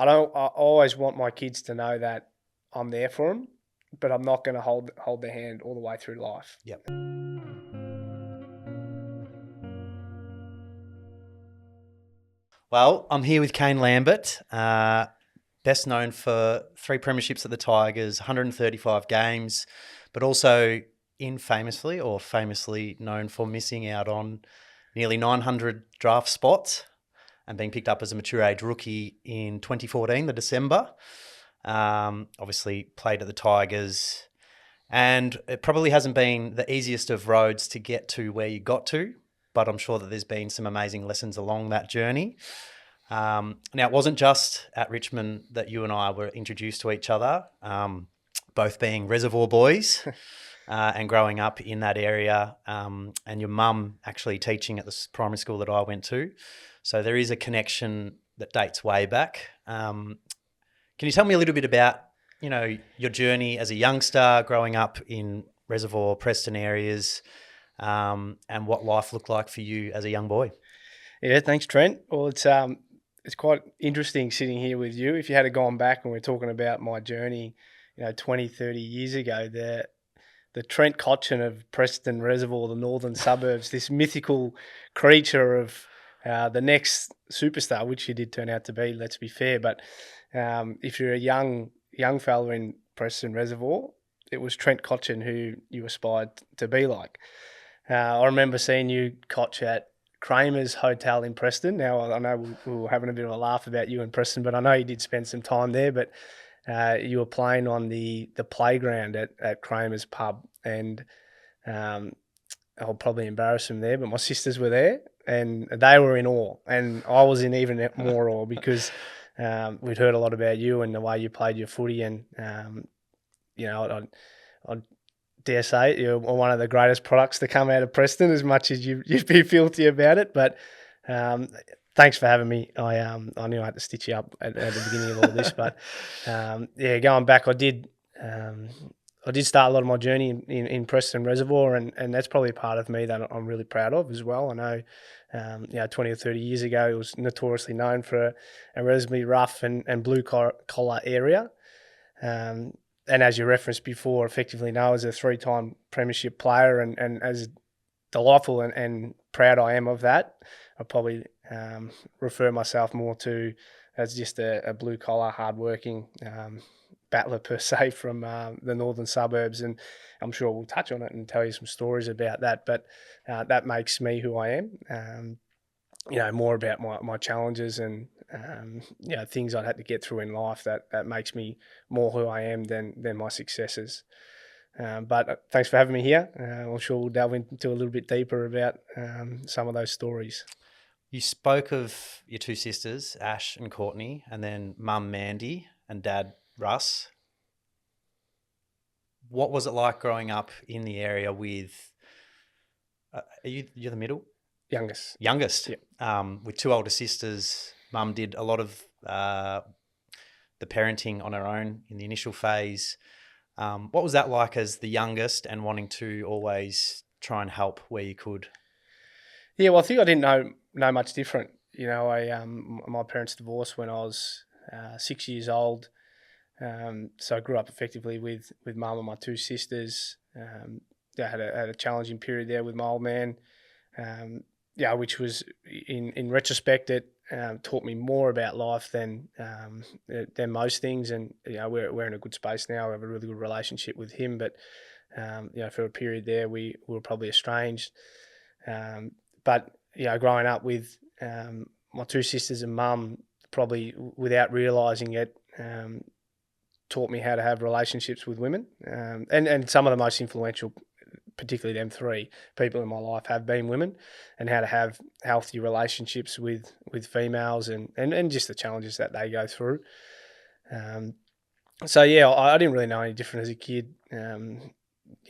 I always want my kids to know that I'm there for them, but I'm not going to hold their hand all the way through life. Yep. Well, I'm here with Kane Lambert, best known for 3 premierships at the Tigers, 135 games, but also famously known for missing out on nearly 900 draft spots and being picked up as a mature age rookie in 2014, the December. Obviously played at the Tigers, and it probably hasn't been the easiest of roads to get to where you got to, but I'm sure that there's been some amazing lessons along that journey. Now, it wasn't just at Richmond that you and I were introduced to each other, both being reservoir boys and growing up in that area, and your mum actually teaching at the primary school that I went to. So there is a connection that dates way back. Can you tell me a little bit about, your journey as a youngster growing up in Reservoir, Preston areas, and what life looked like for you as a young boy? Yeah, thanks, Trent. Well, it's quite interesting sitting here with you. If you had gone back and we're talking about my journey, 20, 30 years ago, the Trent Cotchin of Preston Reservoir, the northern suburbs, this mythical creature of the next superstar, which he did turn out to be, let's be fair. But if you're a young fella in Preston Reservoir, it was Trent Cotchin who you aspired to be like. I remember seeing you, Cotch, at Kramer's Hotel in Preston. Now, I know we were having a bit of a laugh about you in Preston, but I know you did spend some time there. But you were playing on the playground at Kramer's pub, and I'll probably embarrass them there, but my sisters were there, and they were in awe, and I was in even more awe because we'd heard a lot about you and the way you played your footy, and I dare say you're one of the greatest products to come out of Preston, as much as you'd be filthy about it. But thanks for having me. I knew I had to stitch you up at the beginning of all this, but going back, I did start a lot of my journey in Preston Reservoir, and that's probably a part of me that I'm really proud of as well. I know, 20 or 30 years ago, it was notoriously known for a relatively rough and blue collar area. And as you referenced before, effectively now as a 3-time premiership player, and as delightful and proud I am of that, I probably refer myself more to as just a blue-collar, hard-working battler per se from the northern suburbs. And I'm sure we'll touch on it and tell you some stories about that. But that makes me who I am. More about my challenges and things I'd had to get through in life that makes me more who I am than my successes. But thanks for having me here. I'm sure we'll delve into a little bit deeper about some of those stories. You spoke of your 2 sisters, Ash and Courtney, and then mum Mandy and dad Russ. What was it like growing up in the area with, you're the middle? Youngest. Yep. With 2 older sisters. Mum did a lot of the parenting on her own in the initial phase. What was that like as the youngest and wanting to always try and help where you could? Yeah, well, I think I didn't know much different. My parents divorced when I was 6 years old. So I grew up effectively with mum and my 2 sisters. I had a challenging period there with my old man. Which was in retrospect, it taught me more about life than most things. And we're in a good space now. We have a really good relationship with him, but for a period there, we were probably estranged. But growing up with my 2 sisters and mum, probably without realising it, taught me how to have relationships with women, and some of the most influential, particularly them 3 people in my life, have been women, and how to have healthy relationships with females and just the challenges that they go through. I didn't really know any different as a kid.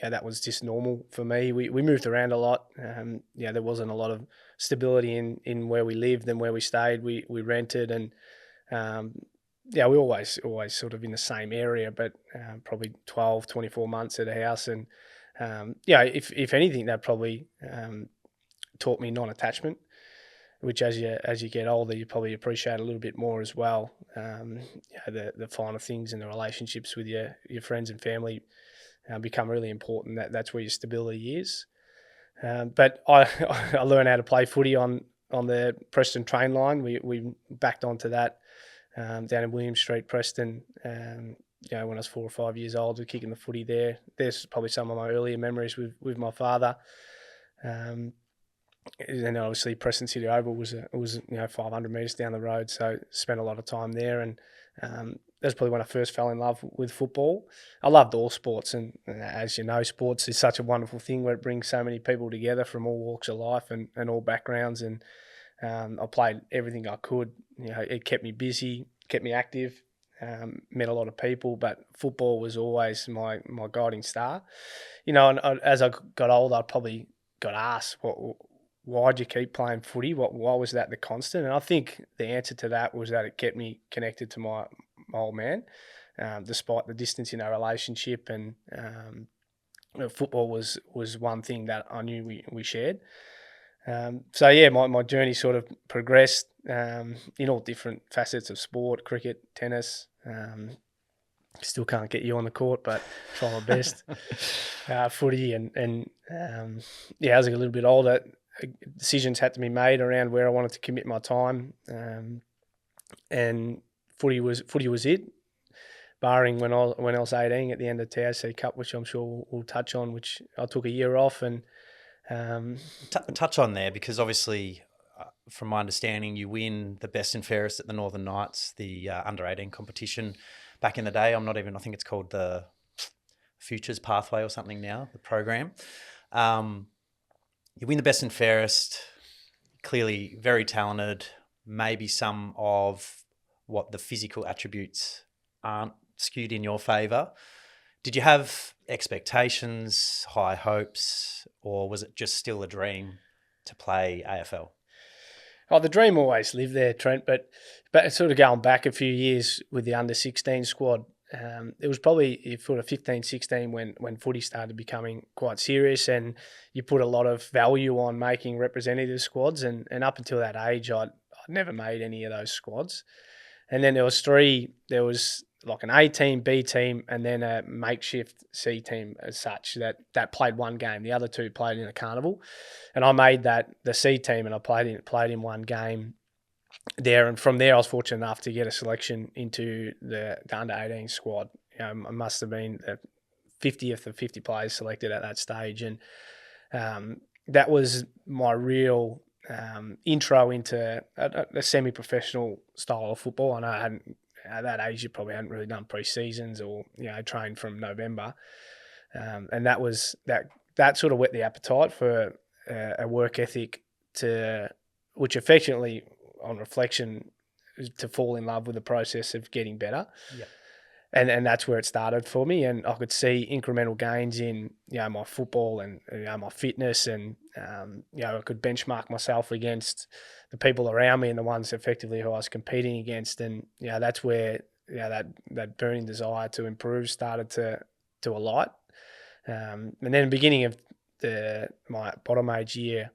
That was just normal for me. We moved around a lot. There wasn't a lot of stability in where we lived and where we stayed. We rented, and we always sort of in the same area, but probably 12, 24 months at a house. And if anything, that probably taught me non-attachment. which as you get older, you probably appreciate a little bit more as well. The finer things and the relationships with your friends and family become really important. That's where your stability is. But I I learned how to play footy on the Preston train line. We backed onto that down in William Street, Preston. When I was 4 or 5 years old, we were kicking the footy there. There's probably some of my earlier memories with my father. And then obviously Preston City Oval was 500 metres down the road, so spent a lot of time there. And that's probably when I first fell in love with football. I loved all sports, and as you know, sports is such a wonderful thing where it brings so many people together from all walks of life and all backgrounds. And I played everything I could. It kept me busy, kept me active, met a lot of people, but football was always my guiding star. And as I got older, I probably got asked, why'd you keep playing footy? Why was that the constant? And I think the answer to that was that it kept me connected to my old man, despite the distance in our relationship. And football was one thing that I knew we shared. My journey sort of progressed in all different facets of sport: cricket, tennis. Still can't get you on the court, but try my best. Footy and as I got a little bit older, decisions had to be made around where I wanted to commit my time, and footy was it. Barring when I was 18 at the end of TOC Cup, which I'm sure we'll touch on, which I took a year off and. Touch on there, because obviously, from my understanding, you win the best and fairest at the Northern Knights, the under-18 competition back in the day. I think it's called the Futures Pathway or something now, the program. You win the best and fairest, clearly very talented, maybe some of what the physical attributes aren't skewed in your favour. Did you have expectations, high hopes, or was it just still a dream to play AFL? Oh, the dream always lived there, Trent, but sort of going back a few years with the under-16 squad, it was probably sort of 15, 16 when footy started becoming quite serious, and you put a lot of value on making representative squads, and up until that age, I'd never made any of those squads. And then there was like an A team, B team, and then a makeshift C team as such that played one game. The other two played in a carnival, and I made that the C team, and I played in one game there. And from there, I was fortunate enough to get a selection into the under 18 squad. I must have been the 50th of 50 players selected at that stage, and that was my real intro into a semi-professional style of football. I know I hadn't. At that age, you probably hadn't really done pre-seasons or trained from November, and that sort of whet the appetite for a work ethic which affectionately, on reflection, to fall in love with the process of getting better. Yeah. And that's where it started for me, and I could see incremental gains in my football and my fitness, and I could benchmark myself against the people around me and the ones effectively who I was competing against, and that's where that burning desire to improve started to alight. And then the beginning of my bottom age year,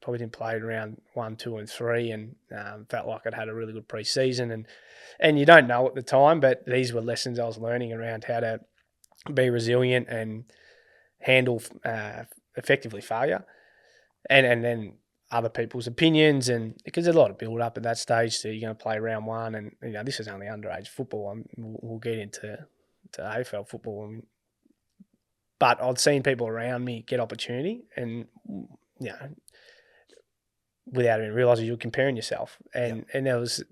probably didn't play around 1, 2, and 3, and felt like I'd had a really good pre-season, and you don't know at the time, but these were lessons I was learning around how to be resilient and handle effectively failure, and then other people's opinions, and because there's a lot of build up at that stage. So you're going to play round one, and this is only underage football. We'll get into AFL football, but I'd seen people around me get opportunity, and without even realising, you're comparing yourself, and there was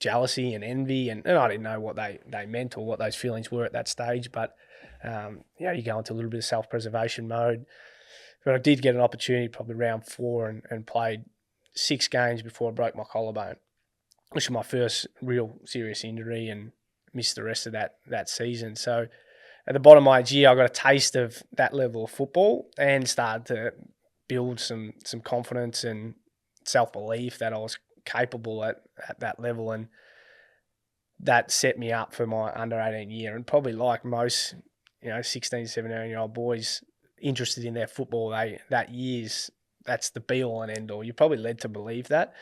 jealousy and envy, and I didn't know what they meant or what those feelings were at that stage, but you go into a little bit of self-preservation mode. But I did get an opportunity probably round 4 and played 6 games before I broke my collarbone, which was my first real serious injury, and missed the rest of that season. So at the bottom of my year, I got a taste of that level of football and started to build some confidence and self-belief that I was capable at that level, and that set me up for my under 18 year. And probably like most 16, 17-year-old boys interested in their football, that's the be all and end all. You're probably led to believe that.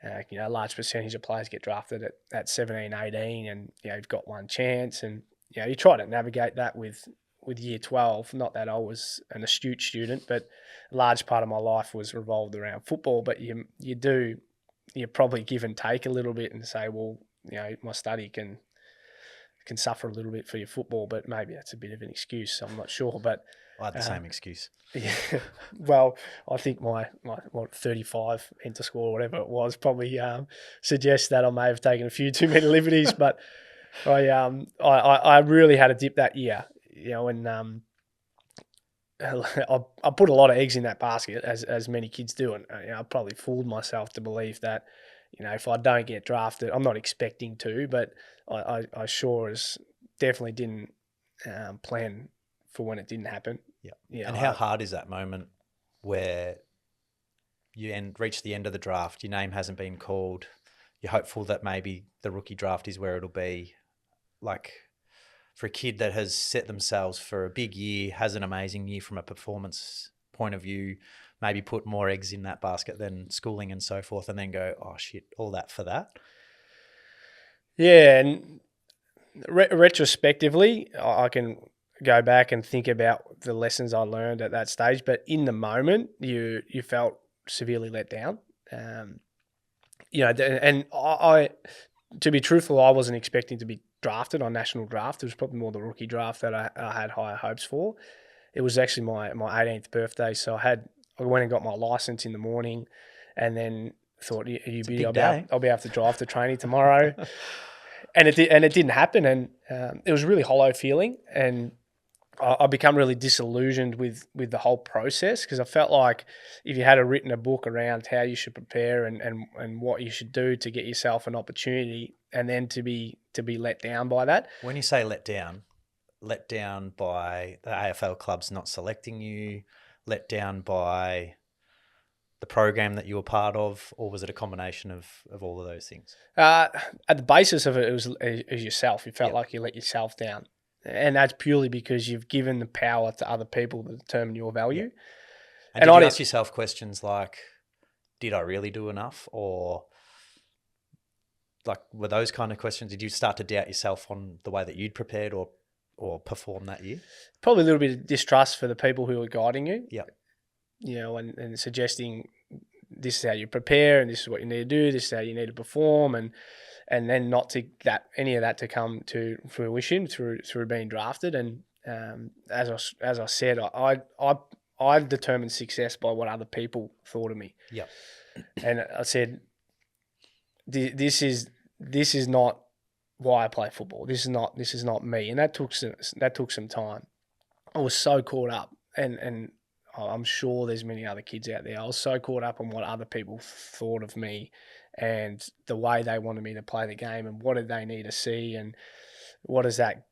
A large percentage of players get drafted at 17, 18 and, you've got one chance. And, you try to navigate that with year 12. Not that I was an astute student, but a large part of my life was revolved around football. But you probably give and take a little bit and say, well, my study can suffer a little bit for your football, but maybe that's a bit of an excuse. I'm not sure, but I had the same excuse. Yeah, well, I think my 35 enter score or whatever it was probably suggests that I may have taken a few too many liberties, but I really had a dip that year, and I put a lot of eggs in that basket, as many kids do, and I probably fooled myself to believe that, if I don't get drafted, I'm not expecting to, but I sure as definitely didn't plan for when it didn't happen. Yeah. And how hard is that moment where you reach the end of the draft, your name hasn't been called, you're hopeful that maybe the rookie draft is where it'll be? Like, for a kid that has set themselves for a big year, has an amazing year from a performance point of view, maybe put more eggs in that basket than schooling and so forth, and then go, oh shit, all that for that? Yeah, and retrospectively, I can go back and think about the lessons I learned at that stage, but in the moment, you felt severely let down. And I, to be truthful, I wasn't expecting to be drafted on national draft. It was probably more the rookie draft that I had higher hopes for. It was actually my 18th birthday, so I went and got my license in the morning, and then thought, I'll be able to drive to training tomorrow. And it didn't happen, and it was a really hollow feeling, and I become really disillusioned with the whole process, because I felt like if you had written a book around how you should prepare and what you should do to get yourself an opportunity, and then to be let down by that. When you say let down by the AFL clubs not selecting you, let down by the program that you were part of, or was it a combination of all of those things? At the basis of it, it was yourself. You felt like you let yourself down. And that's purely because you've given the power to other people to determine your value. Yep. And did you ask yourself questions like, did I really do enough? Or like, were those kind of questions, did you start to doubt yourself on the way that you'd prepared or performed that year? Probably a little bit of distrust for the people who were guiding you. Yeah. And suggesting this is how you prepare and this is what you need to do, this is how you need to perform, and then not to any of that to come to fruition through being drafted. And as I said, I determined success by what other people thought of me. Yeah. And I said, this is not why I play football. This is not me. And that took some time. I was so caught up, and I'm sure there's many other kids out there. I was so caught up on what other people thought of me and the way they wanted me to play the game, and what did they need to see, and what is that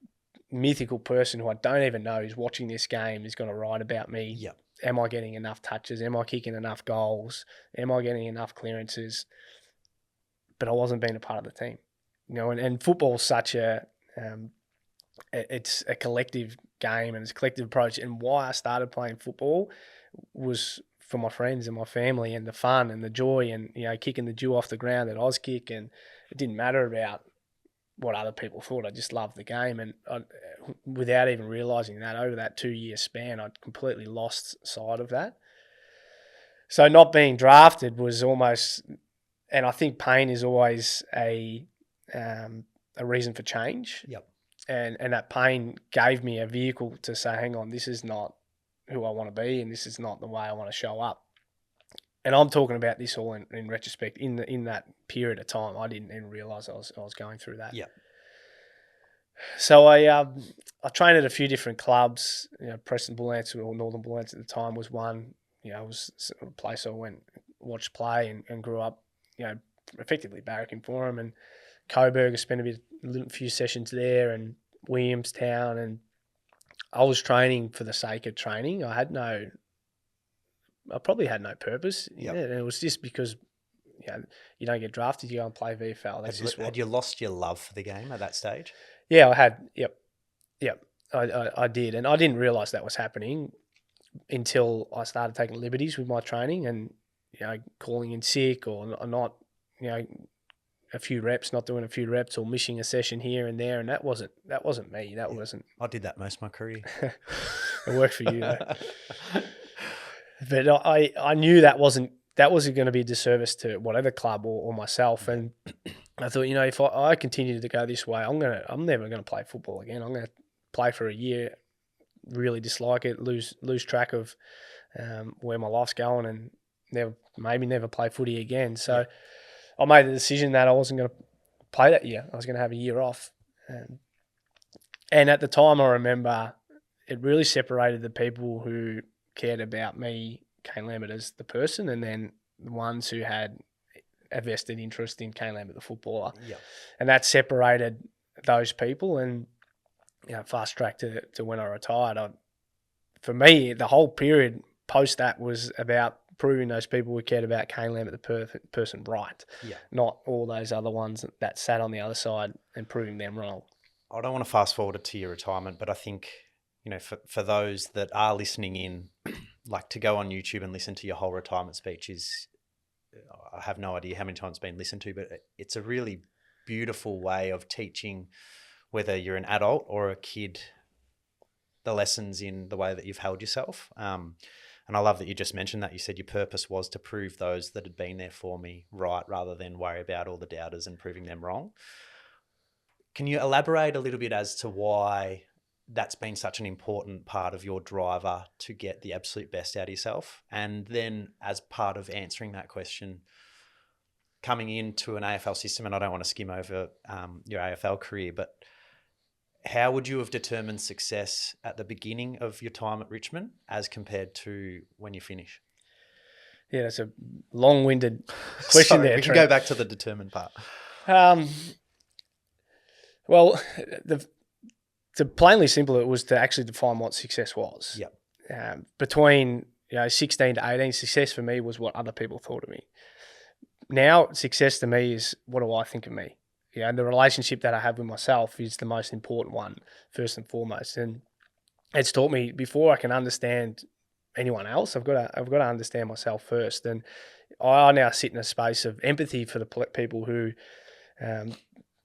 mythical person who I don't even know who's watching this game is going to write about me. Yep. Am I getting enough touches? Am I kicking enough goals? Am I getting enough clearances? But I wasn't being a part of the team. And football's such it's a collective game and it's a collective approach. And why I started playing football was for my friends and my family and the fun and the joy and, kicking the dew off the ground at Auskick. And it didn't matter about what other people thought. I just loved the game. And without even realising that, over that 2-year span, I'd completely lost sight of that. So not being drafted was almost, and I think pain is always a reason for change. Yep. And that pain gave me a vehicle to say, hang on, this is not who I want to be, and this is not the way I want to show up. And I'm talking about this all in retrospect. In that period of time, I didn't even realise I was going through that. Yeah. So I trained at a few different clubs. Preston Bull Ants or Northern Bull Ants at the time was one. It was a place I went, watched play, and grew up. Effectively barracking for them. And Coburg, I spent a few sessions there, and Williamstown, and I was training for the sake of training. I probably had no purpose. Yep. And it was just because you don't get drafted, you go and play VFL. Had you lost your love for the game at that stage? Yeah, I had. Yep. I did, and I didn't realise that was happening. until I started taking liberties with my training and, calling in sick or not, a few reps, not doing a few reps or missing a session here and there. And that wasn't me. That wasn't. I did that most of my career. It worked for you though. But I knew that wasn't going to be a disservice to whatever club or myself. And I thought, if I continue to go this way, I'm never going to play football again. I'm going to play for a year, really dislike it, lose track of where my life's going, and never play footy again. So I made the decision that I wasn't going to play that year. I was going to have a year off. And at the time, I remember it really separated the people who cared about me, Kane Lambert, as the person, and then the ones who had a vested interest in Kane Lambert, the footballer. Yeah. And that separated those people and, fast track to when I retired. For me, the whole period post that was about proving those people who cared about Kane Lambert, the person, right. Yeah. Not all those other ones that sat on the other side and proving them wrong. I don't want to fast forward it to your retirement, but I think, for those that are listening in, like to go on YouTube and listen to your whole retirement speech I have no idea how many times it's been listened to, but it's a really beautiful way of teaching, whether you're an adult or a kid, the lessons in the way that you've held yourself. And I love that you just mentioned that. You said your purpose was to prove those that had been there for me right, rather than worry about all the doubters and proving them wrong. Can you elaborate a little bit as to why that's been such an important part of your driver to get the absolute best out of yourself? And then as part of answering that question, coming into an AFL system, and I don't want to skim over your AFL career, but how would you have determined success at the beginning of your time at Richmond as compared to when you finish? Yeah, that's a long-winded question. Sorry, there. We can go back to the determined part. Well, to plainly simple, it was to actually define what success was. Yep. Between 16 to 18, success for me was what other people thought of me. Now, success to me is what do I think of me? The relationship that I have with myself is the most important one, first and foremost. And it's taught me, before I can understand anyone else, I've got to understand myself first. And I now sit in a space of empathy for the people who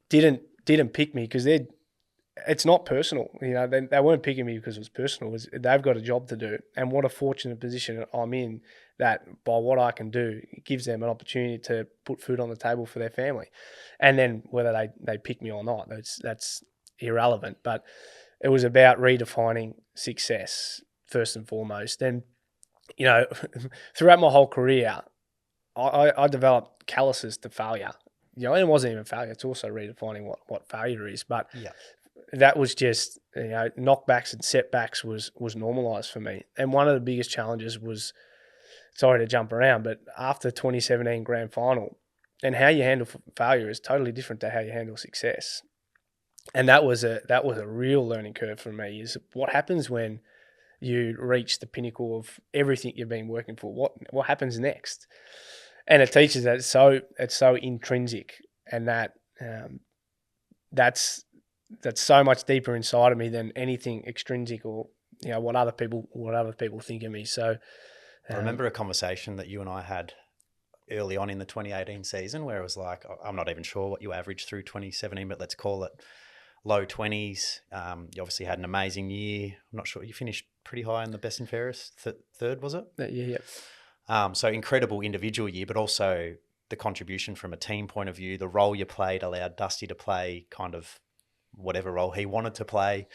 didn't pick me, because it's not personal. They weren't picking me because it was personal. They've got a job to do. And what a fortunate position I'm in, that by what I can do, it gives them an opportunity to put food on the table for their family. And then whether they pick me or not, that's irrelevant. But it was about redefining success first and foremost. And, throughout my whole career, I developed calluses to failure. And it wasn't even failure. It's also redefining what failure is. But that was just, knockbacks and setbacks was normalised for me. And one of the biggest challenges was, sorry to jump around, but after 2017 grand final, and how you handle failure is totally different to how you handle success. And that was a real learning curve for me, is what happens when you reach the pinnacle of everything you've been working for. What happens next? And it teaches that it's so intrinsic, and that that's so much deeper inside of me than anything extrinsic or what other people think of me. So I remember a conversation that you and I had early on in the 2018 season where it was like, I'm not even sure what you averaged through 2017, but let's call it low 20s. You obviously had an amazing year. I'm not sure. You finished pretty high in the best and fairest, third, was it? Yeah. So incredible individual year, but also the contribution from a team point of view, the role you played allowed Dusty to play kind of whatever role he wanted to play.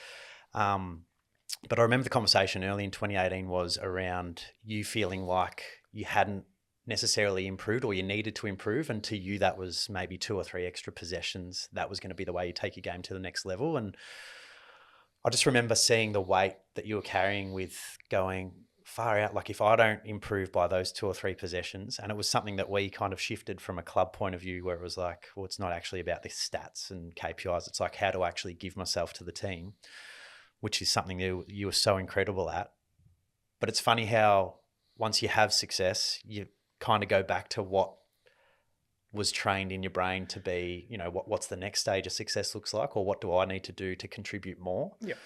But I remember the conversation early in 2018 was around you feeling like you hadn't necessarily improved, or you needed to improve, and to you that was maybe 2 or 3 extra possessions. That was going to be the way you take your game to the next level. And I just remember seeing the weight that you were carrying, with going far out, like if I don't improve by those 2 or 3 possessions. And it was something that we kind of shifted from a club point of view, where it was like, well, it's not actually about the stats and KPIs. It's like, how do I actually give myself to the team, which is something you were so incredible at. But it's funny how once you have success, you kind of go back to what was trained in your brain to be, what's the next stage of success looks like, or what do I need to do to contribute more? Yep.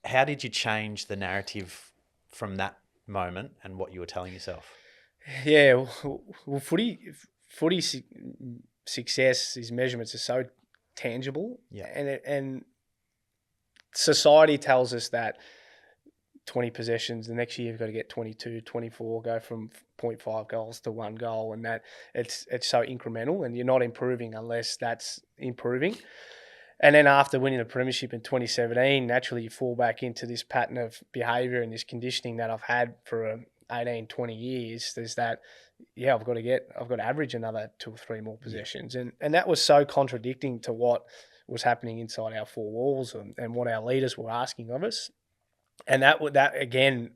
How did you change the narrative from that moment and what you were telling yourself? Yeah, well, footy success, his measurements are so tangible, Yeah. and society tells us that 20 possessions, the next year you've got to get 22, 24, go from 0.5 goals to 1 goal, and that it's so incremental, and you're not improving unless that's improving. And then after winning the premiership in 2017, naturally you fall back into this pattern of behaviour and this conditioning that I've had for 18, 20 years. There's that, I've got to average another 2 or 3 more possessions. And that was so contradicting to what was happening inside our 4 walls and what our leaders were asking of us. And that again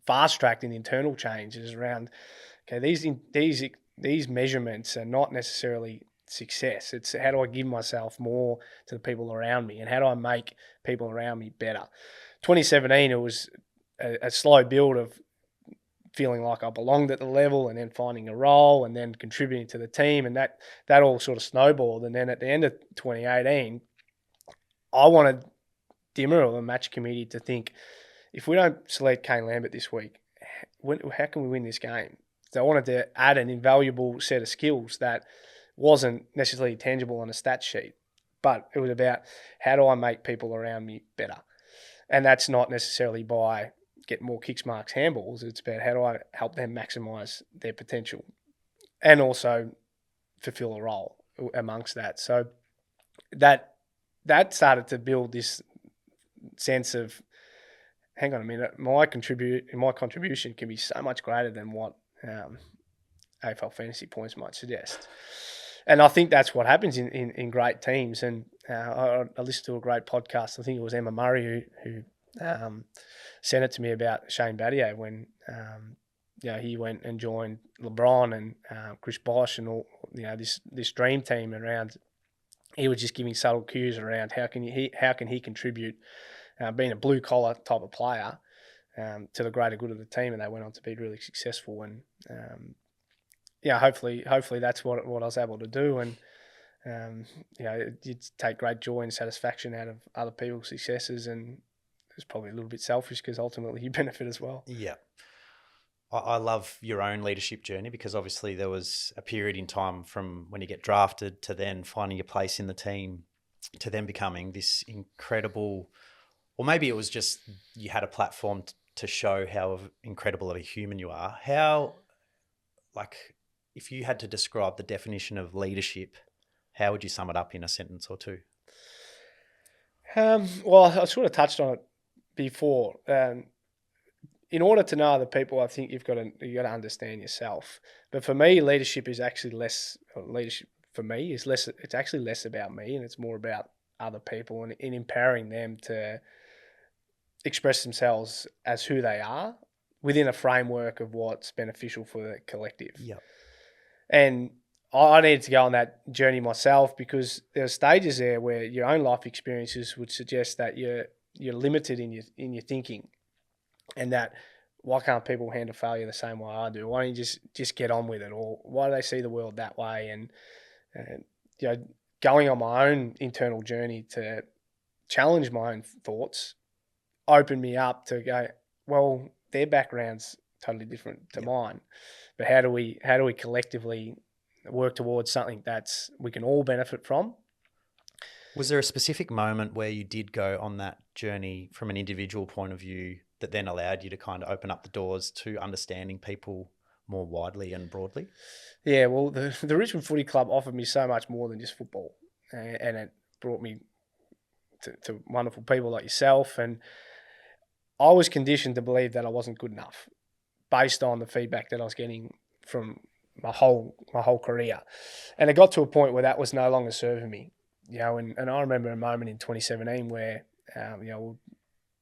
fast-tracked in internal changes around, okay, these measurements are not necessarily success. It's how do I give myself more to the people around me, and how do I make people around me better? 2017, it was a slow build of feeling like I belonged at the level, and then finding a role, and then contributing to the team, and that all sort of snowballed. And then at the end of 2018, I wanted Dimmer or the match committee to think, if we don't select Kane Lambert this week, how can we win this game? So I wanted to add an invaluable set of skills that wasn't necessarily tangible on a stat sheet, but it was about how do I make people around me better? And that's not necessarily by getting more kicks, marks, handballs. It's about how do I help them maximise their potential and also fulfil a role amongst that. So that started to build this sense of, hang on a minute, my contribution can be so much greater than what AFL fantasy points might suggest. And I think that's what happens in great teams. And I listened to a great podcast. I think it was Emma Murray who sent it to me about Shane Battier when he went and joined LeBron and Chris Bosh and all this dream team around. He was just giving subtle cues around how can he contribute, being a blue collar type of player, to the greater good of the team, and they went on to be really successful. And hopefully that's what I was able to do. And you take great joy and satisfaction out of other people's successes, and it's probably a little bit selfish because ultimately you benefit as well. Yeah. I love your own leadership journey, because obviously there was a period in time from when you get drafted to then finding your place in the team to then becoming this incredible, or maybe it was just you had a platform to show how incredible of a human you are. How, if you had to describe the definition of leadership, how would you sum it up in a sentence or two? Well, I sort of touched on it before. In order to know other people, I think you've got to understand yourself. But for me, leadership is actually less. Leadership for me is less. It's actually less about me, and it's more about other people and in empowering them to express themselves as who they are within a framework of what's beneficial for the collective. Yeah. And I needed to go on that journey myself, because there are stages there where your own life experiences would suggest that you're limited in your thinking. And that, why can't people handle failure the same way I do? Why don't you just get on with it? Or why do they see the world that way? And going on my own internal journey to challenge my own thoughts opened me up to go, well, their background's totally different to mine, but how do we collectively work towards something that's we can all benefit from? Was there a specific moment where you did go on that journey from an individual point of view that then allowed you to kind of open up the doors to understanding people more widely and broadly? Yeah, well, the Richmond Footy Club offered me so much more than just football, and it brought me to wonderful people like yourself. And I was conditioned to believe that I wasn't good enough based on the feedback that I was getting from my whole career. And it got to a point where that was no longer serving me. And I remember a moment in 2017 where,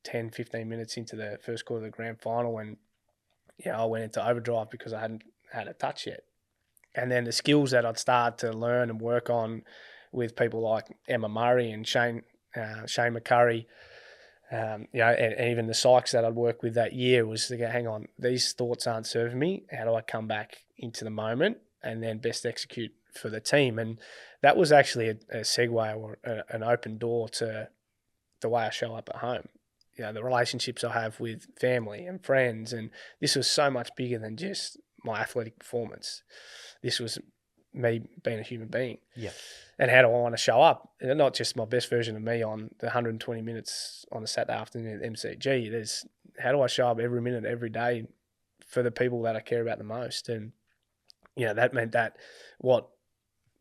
10, 15 minutes into the first quarter of the grand final, and I went into overdrive because I hadn't had a touch yet. And then the skills that I'd started to learn and work on with people like Emma Murray and Shane McCurry, and even the psychs that I'd worked with that year, was to go, hang on, these thoughts aren't serving me. How do I come back into the moment and then best execute for the team? And that was actually a segue or an open door to the way I show up at home. the relationships I have with family and friends. And this was so much bigger than just my athletic performance. This was me being a human being. Yeah. And how do I want to show up? And not just my best version of me on the 120 minutes on a Saturday afternoon at MCG. There's how do I show up every minute, every day for the people that I care about the most? And, that meant that what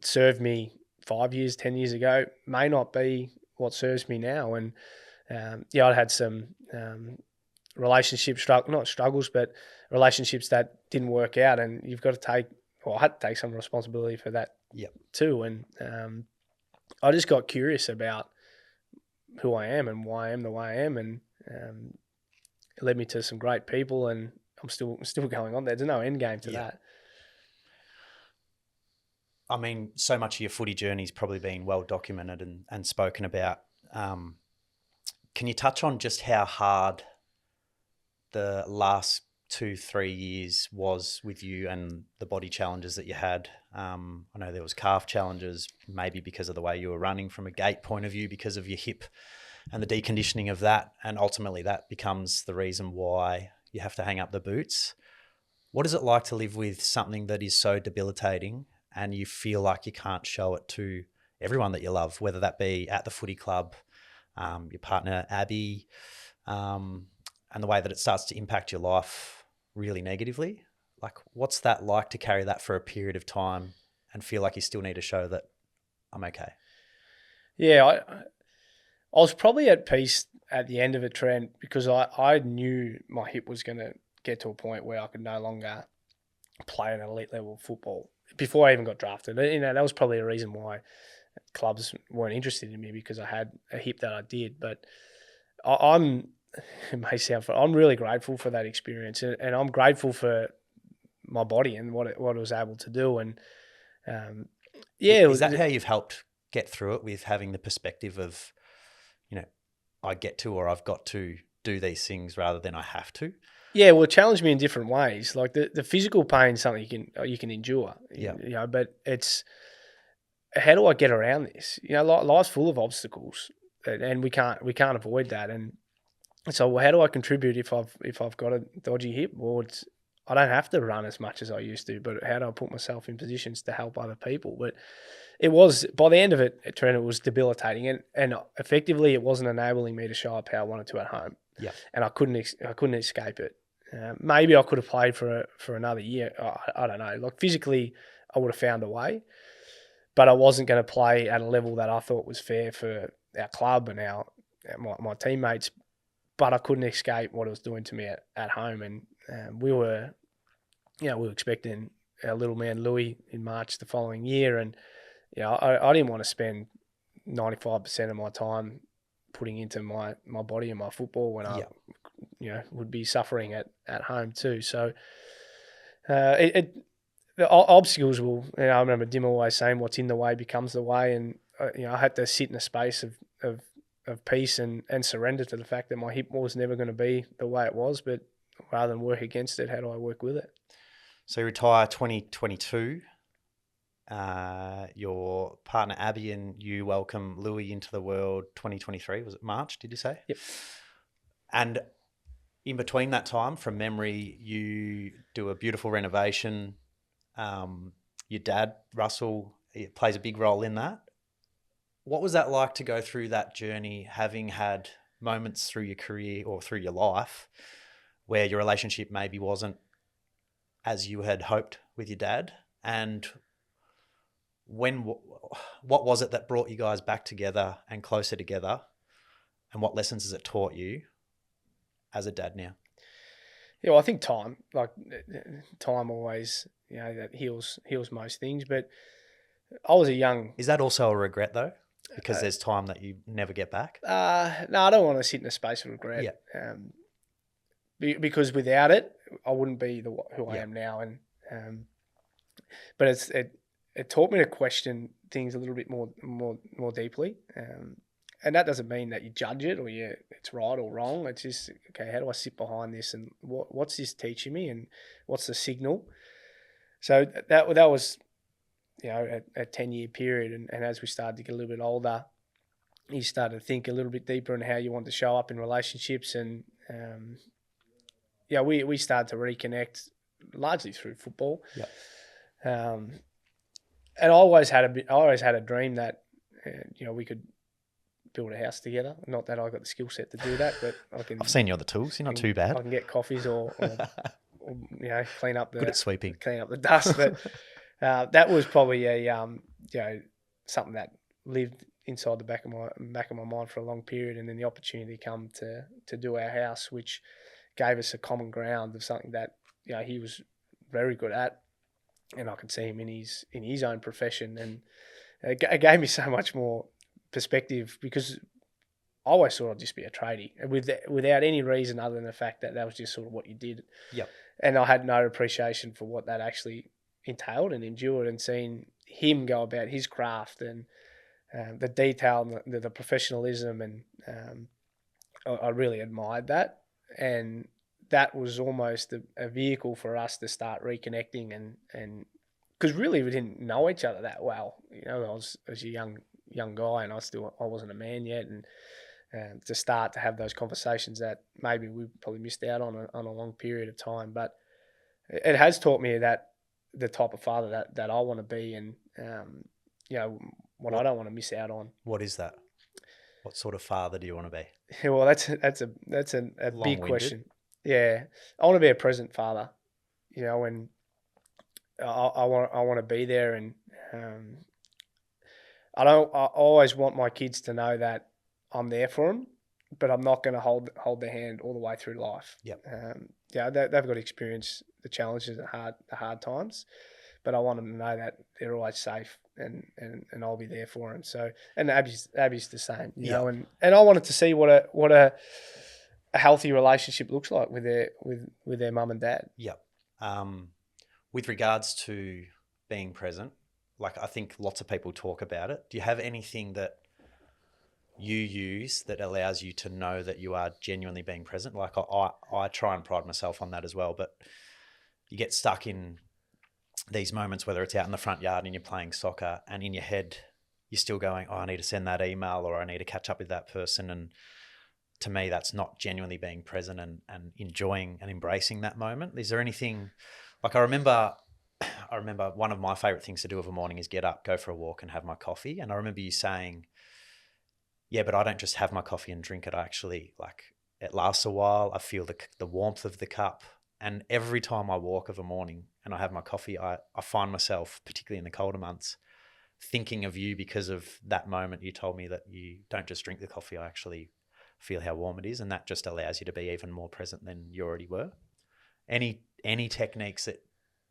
served me 5 years, 10 years ago may not be what serves me now. And, I'd had some not struggles, but relationships that didn't work out. And you've got to I had to take some responsibility for that too. And I just got curious about who I am and why I am the way I am. And it led me to some great people, and I'm still going on there. There's no end game to that. I mean, so much of your footy journey's probably been well documented and spoken about. Can you touch on just how hard the last 2-3 years was with you and the body challenges that you had? I know there was calf challenges, maybe because of the way you were running from a gait point of view, because of your hip and the deconditioning of that. And ultimately that becomes the reason why you have to hang up the boots. What is it like to live with something that is so debilitating and you feel like you can't show it to everyone that you love, whether that be at the footy club, your partner, Abby, and the way that it starts to impact your life really negatively? Like, what's that like to carry that for a period of time and feel like you still need to show that I'm okay? Yeah, I was probably at peace at the end of it, Trent, because I knew my hip was going to get to a point where I could no longer play at an elite level of football before I even got drafted. That was probably a reason why clubs weren't interested in me, because I had a hip that I did. But it may sound funny, I'm really grateful for that experience, and I'm grateful for my body and what it was able to do. And is that how you've helped get through it, with having the perspective of, I get to, or I've got to do these things rather than I have to? Yeah, well, it challenged me in different ways. Like the physical pain is something you can endure. Yeah. But it's how do I get around this? Life's full of obstacles, and we can't avoid that. And so, how do I contribute if I've got a dodgy hip? Well, I don't have to run as much as I used to, but how do I put myself in positions to help other people? But it was, by the end of it, Trent, it was debilitating, and effectively it wasn't enabling me to show up how I wanted to at home. Yeah. And I couldn't escape it. Maybe I could have played for another year. I don't know. Like, physically, I would have found a way, but I wasn't going to play at a level that I thought was fair for our club and my teammates. But I couldn't escape what it was doing to me at home. And we were expecting our little man Louis in March the following year, and I didn't want to spend 95% of my time putting into my body and my football when I would be suffering at home too. So the obstacles will. I remember Dim always saying, "What's in the way becomes the way," and I had to sit in a space of peace and surrender to the fact that my hip was never going to be the way it was. But rather than work against it, how do I work with it? So you retire 2022. Your partner Abby and you welcome Louis into the world 2023. Was it March, did you say? Yep. And in between that time, from memory, you do a beautiful renovation. Your dad, Russell, plays a big role in that. What was that like to go through that journey, having had moments through your career or through your life where your relationship maybe wasn't as you had hoped with your dad? And what was it that brought you guys back together and closer together? And what lessons has it taught you as a dad now? Yeah, well, I think time always, that heals most things. But I was a young... Is that also a regret though? Because there's time that you never get back? No, I don't want to sit in a space of regret. Yeah. Because without it, I wouldn't be who I am now. And but it taught me to question things a little bit more deeply. And that doesn't mean that you judge it or it's right or wrong. It's just, okay, how do I sit behind this, and what's this teaching me, and what's the signal? So that was, a 10-year period. And as we started to get a little bit older, you started to think a little bit deeper in how you want to show up in relationships, and we started to reconnect largely through football. Yep. And I always had a dream that we could build a house together. Not that I got the skill set to do that, but I've seen you on the tools. You're not too bad. I can get coffees or clean up good at sweeping, clean up the dust. But that was probably something that lived inside the back of my mind for a long period, and then the opportunity come to do our house, which gave us a common ground of something that he was very good at, and I could see him in his own profession, and it gave me so much more perspective, because I always thought I'd just be a tradie, without any reason other than the fact that was just sort of what you did. Yep. And I had no appreciation for what that actually entailed and endured, and seeing him go about his craft and the detail and the professionalism, and I really admired that. And that was almost a vehicle for us to start reconnecting, and because really we didn't know each other that well. I was a young guy, and I wasn't a man yet, and to start to have those conversations that maybe we probably missed out on a long period of time. But it has taught me that the type of father that I want to be, and what I don't want to miss out on. What is that? What sort of father do you want to be? Well, that's a big question. Yeah, I want to be a present father. And I want to be there, and I always want my kids to know that I'm there for them, but I'm not going to hold their hand all the way through life. Yep. They've got to experience the challenges and the hard times, but I want them to know that they're always safe, and I'll be there for them. So, and Abby's the same, you know, and I wanted to see what a healthy relationship looks like with their mum and dad. Yep. With regards to being present, like I think lots of people talk about it. Do you have anything that you use that allows you to know that you are genuinely being present? Like I try and pride myself on that as well, but you get stuck in these moments, whether it's out in the front yard and you're playing soccer, and in your head you're still going, I need to send that email, or I need to catch up with that person. And to me, that's not genuinely being present and enjoying and embracing that moment. Is there anything, like I remember one of my favorite things to do of a morning is get up, go for a walk and have my coffee. And I remember you saying, yeah, but I don't just have my coffee and drink it. I actually, like, it lasts a while. I feel the warmth of the cup. And every time I walk of a morning and I have my coffee, I find myself, particularly in the colder months, thinking of you because of that moment. You told me that you don't just drink the coffee, I actually feel how warm it is. And that just allows you to be even more present than you already were. Any techniques that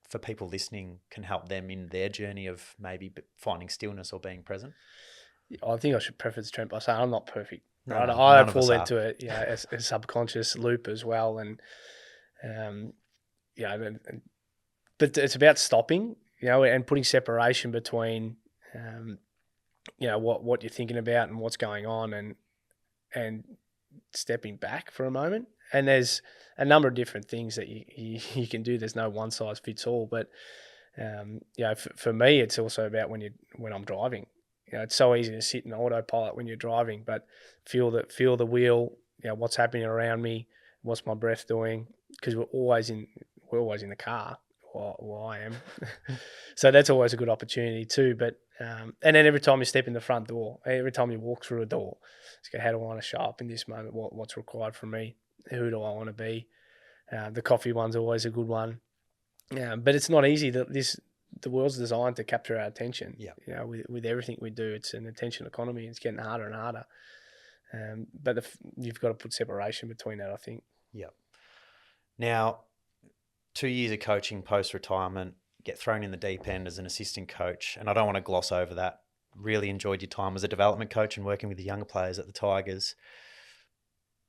for people listening can help them in their journey of maybe finding stillness or being present? I think I should preface Trent by saying I'm not perfect. No, right? no, I fall into it, a subconscious loop as well, and but it's about stopping, and putting separation between, what you're thinking about and what's going on, and stepping back for a moment. And there's a number of different things that you can do. There's no one size fits all, but for me, it's also about when I'm driving. It's so easy to sit in autopilot when you're driving, but feel the wheel. What's happening around me, what's my breath doing? Because we're always in the car. Well, I am. So that's always a good opportunity too. But and then every time you step in the front door, every time you walk through a door, it's go, how do I want to show up in this moment? What's required from me? Who do I want to be? The coffee one's always a good one. But it's not easy. The world's designed to capture our attention. Yeah. With everything we do, it's an attention economy. It's getting harder and harder. But you've got to put separation between that, I think. Yeah. Now, 2 years of coaching post-retirement, get thrown in the deep end as an assistant coach, and I don't want to gloss over that. Really enjoyed your time as a development coach and working with the younger players at the Tigers.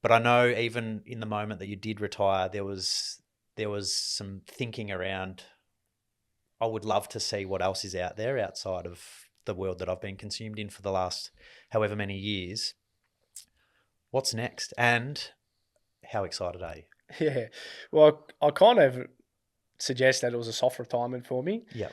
But I know even in the moment that you did retire, there was some thinking around, I would love to see what else is out there outside of the world that I've been consumed in for the last however many years. What's next? And how excited are you? Yeah. Well, I kind of suggest that it was a soft retirement for me. Yeah.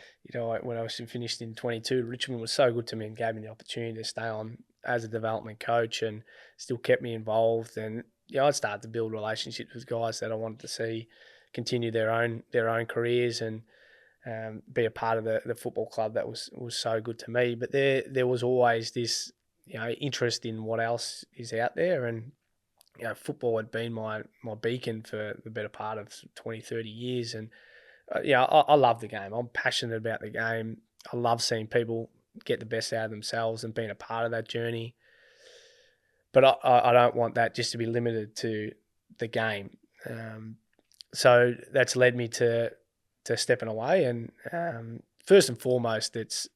When I was finished in 22, Richmond was so good to me and gave me the opportunity to stay on as a development coach and still kept me involved. And I started to build relationships with guys that I wanted to see continue their own careers and be a part of the football club that was so good to me. But there was always this interest in what else is out there, and football had been my beacon for the better part of 20, 30 years. And I love the game. I'm passionate about the game. I love seeing people get the best out of themselves and being a part of that journey. But I don't want that just to be limited to the game. So that's led me to stepping away. And first and foremost, it's,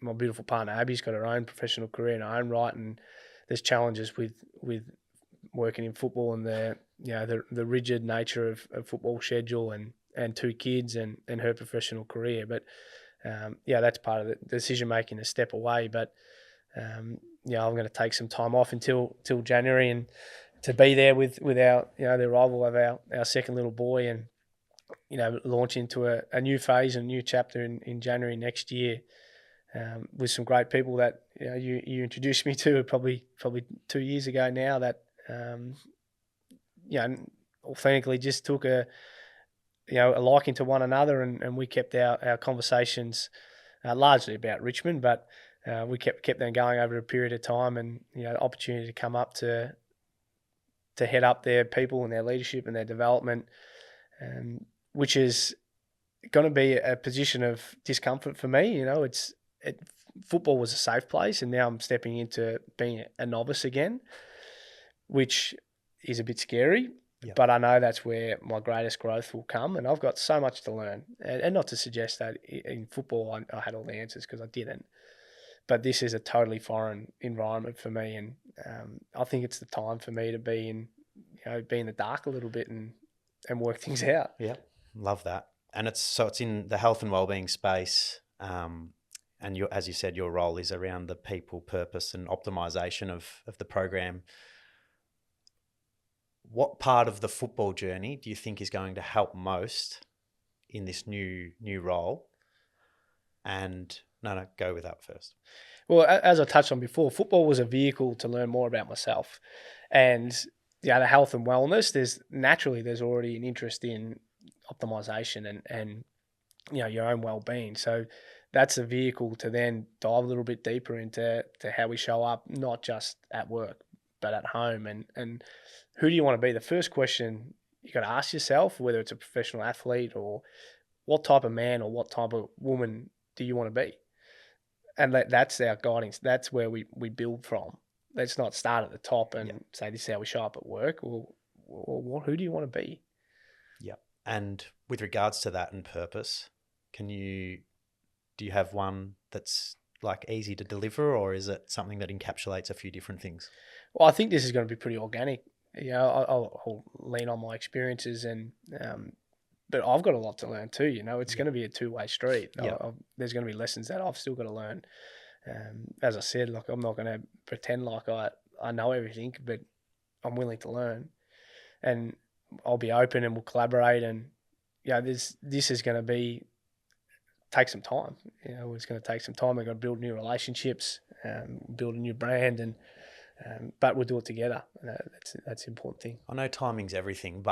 my beautiful partner Abby's got her own professional career in her own right, and there's challenges with working in football and the rigid nature of football schedule and 2 kids and her professional career. But that's part of the decision making to step away. But I'm going to take some time off until January and to be there with our the arrival of our second little boy, and launch into a new phase and a new chapter in January next year, with some great people that you introduced me to probably 2 years ago now, that authentically just took a liking to one another, and we kept our conversations largely about Richmond, but we kept them going over a period of time, and the opportunity to come up to head up their people and their leadership and their development, which is going to be a position of discomfort for me. Football was a safe place, and now I'm stepping into being a novice again, which is a bit scary. Yep. But I know that's where my greatest growth will come, and I've got so much to learn. And not to suggest that in football I had all the answers, because I didn't. But this is a totally foreign environment for me, and I think it's the time for me to be in the dark a little bit and work things out. Yeah, love that. And it's in the health and wellbeing space, and as you said, your role is around the people, purpose, and optimization of the program. What part of the football journey do you think is going to help most in this new role? And no, go with that first. Well, as I touched on before, football was a vehicle to learn more about myself, and the health and wellness. There's already an interest in optimization and your own well-being. So that's a vehicle to then dive a little bit deeper into how we show up, not just at work, but at home. And who do you want to be? The first question you got to ask yourself, whether it's a professional athlete or what type of man or what type of woman do you want to be? And that's our guiding. That's where we build from. Let's not start at the top and say this is how we show up at work. Or who do you want to be? Yeah. And with regards to that and purpose, do you have one that's like easy to deliver, or is it something that encapsulates a few different things? Well, I think this is going to be pretty organic. I'll lean on my experiences, and but I've got a lot to learn too. It's going to be a 2-way street. There's going to be lessons that I've still got to learn. As I said, I'm not going to pretend like I know everything, but I'm willing to learn, and I'll be open, and we'll collaborate. And this is going to take some time. It's going to take some time. We've got to build new relationships, build a new brand, and but we'll do it together. That's the important thing. I know timing's everything,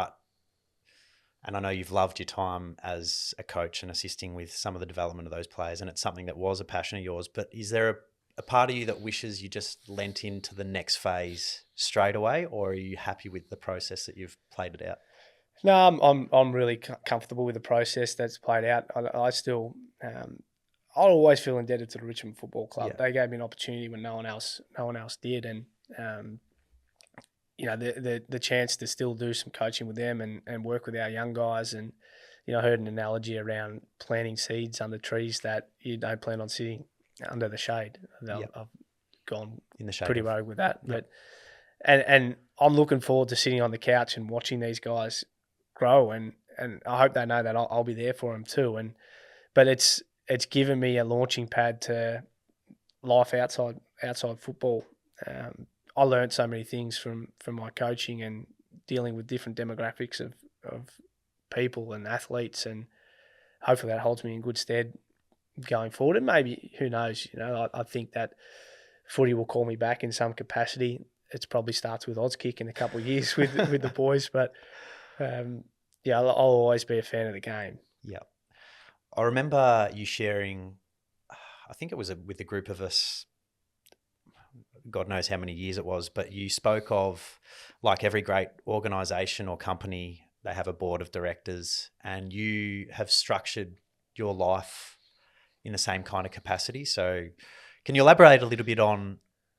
and I know you've loved your time as a coach and assisting with some of the development of those players, and it's something that was a passion of yours. But is there a part of you that wishes you just lent into the next phase straight away, or are you happy with the process that you've played it out? No, I'm really comfortable with the process that's played out. I still, I'll always feel indebted to the Richmond Football Club. Yeah. They gave me an opportunity when no one else did, and the chance to still do some coaching with them and work with our young guys. And I heard an analogy around planting seeds under trees that you don't plan on sitting under the shade. I've gone in the shade pretty rogue with that, but and I'm looking forward to sitting on the couch and watching these guys grow, and I hope they know that I'll be there for them too. But it's given me a launching pad to life outside football. I learned so many things from my coaching and dealing with different demographics of people and athletes, and hopefully that holds me in good stead going forward. And maybe, who knows, I think that footy will call me back in some capacity. It probably starts with odds kick in a couple of years with the boys, but I'll always be a fan of the game. Yeah. I remember you sharing, I think it was with a group of us, God knows how many years it was, but you spoke of, like every great organisation or company, they have a board of directors, and you have structured your life in the same kind of capacity. So can you elaborate a little bit on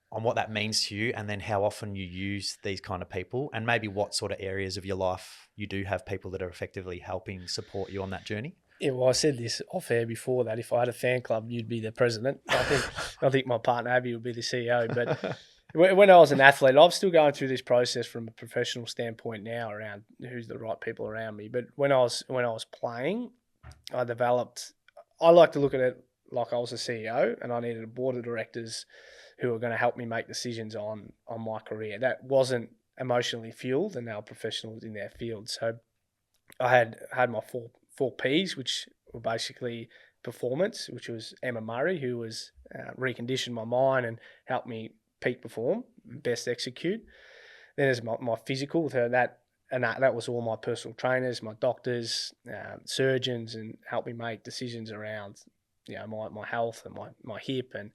what that means to you, and then how often you use these kind of people, and maybe what sort of areas of your life you do have people that are effectively helping support you on that journey? Yeah, well, I said this off air before that if I had a fan club, you'd be the president. I think my partner Abby would be the CEO. But when I was an athlete, I'm still going through this process from a professional standpoint now around who's the right people around me. But when I was playing, I like to look at it like I was a CEO, and I needed a board of directors who were going to help me make decisions on my career. That wasn't emotionally fueled, and they were professionals in their field. So I had my four Ps, which were basically performance, which was Emma Murray, who was reconditioned my mind and helped me peak perform, best execute. Then there's my physical, that was all my personal trainers, my doctors, surgeons, and helped me make decisions around my health and my hip, and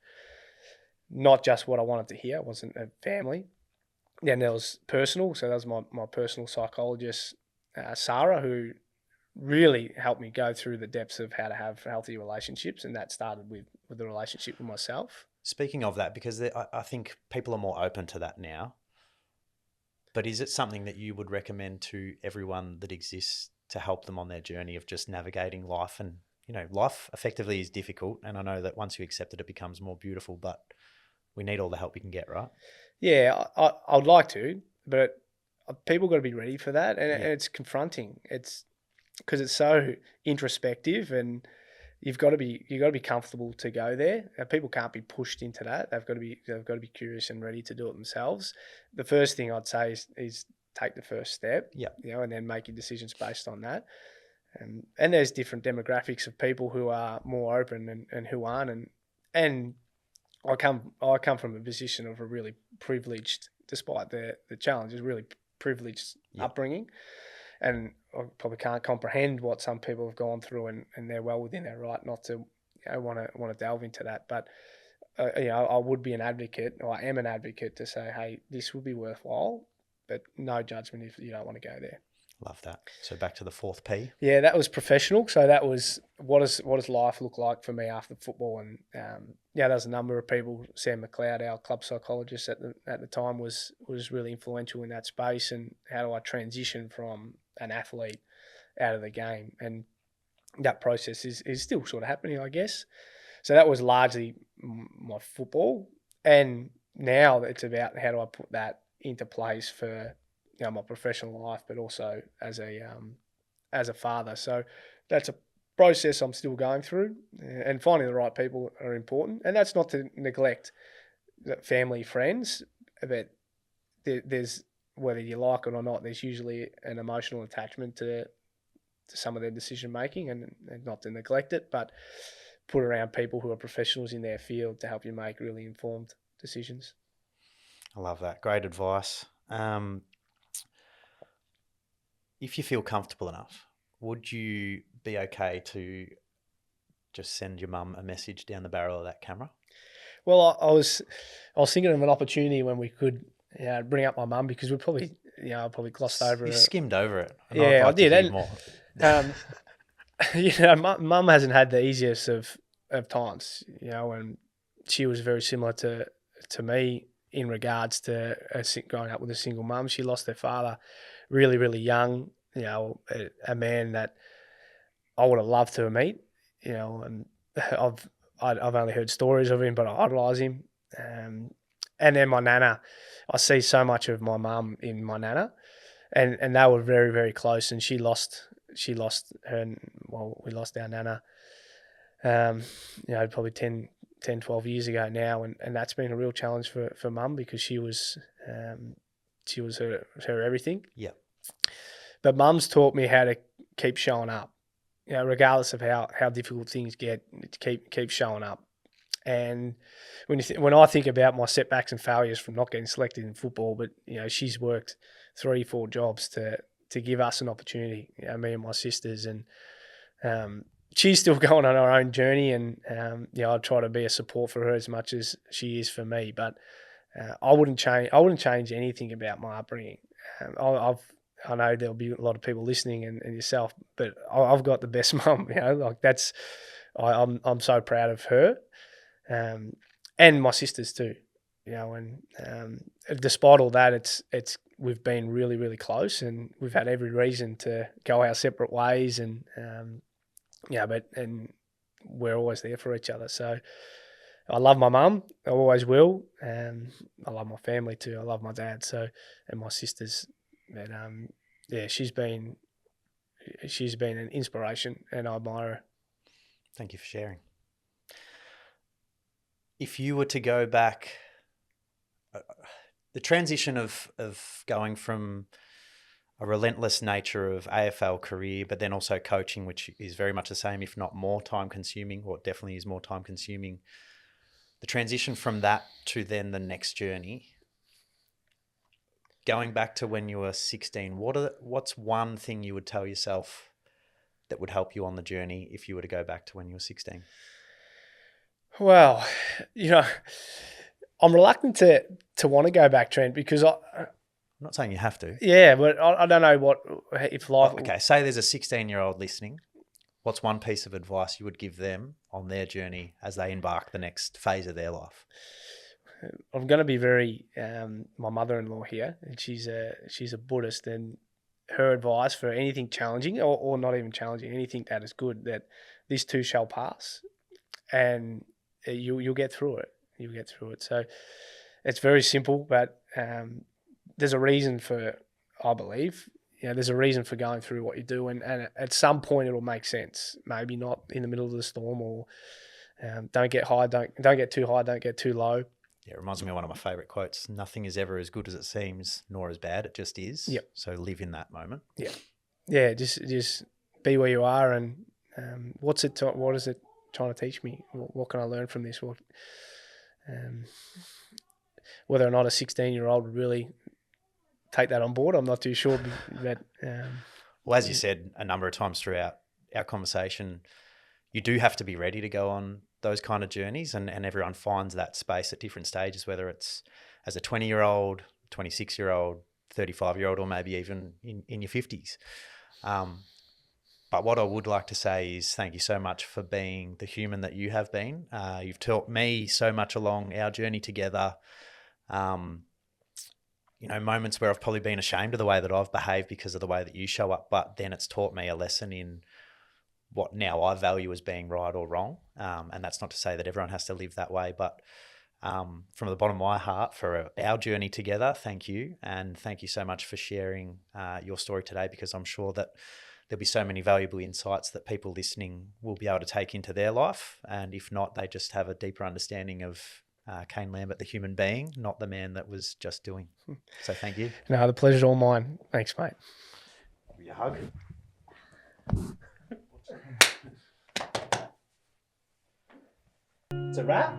not just what I wanted to hear. It wasn't a family. Then there was personal, so that was my personal psychologist, Sarah, who really helped me go through the depths of how to have healthy relationships, and that started with the relationship with myself. Speaking of that, because I think people are more open to that now, but is it something that you would recommend to everyone that exists to help them on their journey of just navigating life? And, life effectively is difficult, and I know that once you accept it, it becomes more beautiful, but we need all the help we can get, right? Yeah, I would like to, but people got to be ready for that, and it's confronting. It's because it's so introspective, and you've got to be comfortable to go there. People can't be pushed into that. They've got to be curious and ready to do it themselves. The first thing I'd say is take the first step. Yeah. And then make your decisions based on that. And there's different demographics of people who are more open and who aren't. And I come from a position of a really privileged, despite the challenges, really privileged upbringing. And I probably can't comprehend what some people have gone through, and they're well within their right not to want to delve into that. But I would be an advocate, or I am an advocate, to say, hey, this would be worthwhile, but no judgment if you don't want to go there. Love that. So back to the fourth P. Yeah, that was professional. So that was what does life look like for me after football? And there's a number of people. Sam McLeod, our club psychologist at the time, was really influential in that space. And how do I transition from an athlete out of the game? And that process is still sort of happening, I guess. So that was largely my football, and now it's about how do I put that into place for my professional life, but also as a father. So that's a process I'm still going through, and finding the right people are important. And that's not to neglect family, friends, but there's, whether you like it or not, there's usually an emotional attachment to some of their decision making, and not to neglect it, but put around people who are professionals in their field to help you make really informed decisions. I love that. Great advice. If you feel comfortable enough, would you be okay to just send your mum a message down the barrel of that camera? Well, I was thinking of an opportunity when we could bring up my mum, because we probably I probably glossed over it. You skimmed over it. And I did. To hear more. Mum hasn't had the easiest of times, and she was very similar to me in regards to growing up with a single mum. She lost her father really, really young, a man that I would have loved to meet, and I've only heard stories of him, but I idolise him. And then my nana, I see so much of my mum in my nana, and they were very, very close, and she lost her, well, we lost our nana, probably 10, 12 years ago now, and that's been a real challenge for mum, because she was her everything. Yeah. But mum's taught me how to keep showing up, regardless of how difficult things get, to keep showing up. And when I think about my setbacks and failures from not getting selected in football, but she's worked 3-4 jobs to give us an opportunity. Me and my sisters, and she's still going on her own journey, and I try to be a support for her as much as she is for me. But I wouldn't change anything about my upbringing. I know there'll be a lot of people listening, and yourself, but I've got the best mum. That's I'm so proud of her, and my sisters too. And despite all that, we've been really, really close, and we've had every reason to go our separate ways, and and we're always there for each other. So I love my mum, I always will, and I love my family too. I love my dad, and my sisters. But she's been an inspiration, and I admire her. Thank you for sharing. If you were to go back, the transition of going from a relentless nature of AFL career, but then also coaching, which is very much the same, if not more time consuming, or definitely is more time consuming. The transition from that to then the next journey, going back to when you were 16, what's one thing you would tell yourself that would help you on the journey if you were to go back to when you were 16? Well, I'm reluctant to want to go back, Trent, because I'm not saying you have to. Yeah, but I don't know if life... Okay, say there's a 16-year-old listening. What's one piece of advice you would give them on their journey as they embark the next phase of their life? I'm going to be very my mother-in-law here, and she's a Buddhist, and her advice for anything challenging or not even challenging, anything that is good, that this too shall pass, and you'll get through it. You'll get through it. So it's very simple, but there's a reason for, I believe, there's a reason for going through what you do, and at some point it'll make sense. Maybe not in the middle of the storm, or don't get high, don't get too high, don't get too low. Yeah, it reminds me of one of my favourite quotes. Nothing is ever as good as it seems, nor as bad. It just is. Yep. So live in that moment. Yeah. Yeah, just be where you are, and what is it trying to teach me? What can I learn from this? Whether or not a 16-year-old would really take that on board, I'm not too sure. But well, as you said a number of times throughout our conversation, you do have to be ready to go on those kind of journeys, and everyone finds that space at different stages, whether it's as a 20-year-old, 26-year-old, 35-year-old, or maybe even in your 50s. But what I would like to say is thank you so much for being the human that you have been. You've taught me so much along our journey together. Moments where I've probably been ashamed of the way that I've behaved because of the way that you show up, but then it's taught me a lesson in what now I value as being right or wrong. And that's not to say that everyone has to live that way, but from the bottom of my heart, for our journey together, thank you. And thank you so much for sharing your story today, because I'm sure that there'll be so many valuable insights that people listening will be able to take into their life. And if not, they just have a deeper understanding of Kane Lambert, the human being, not the man that was just doing. So thank you. No, the pleasure's all mine. Thanks, mate. Give you a hug. It's a wrap.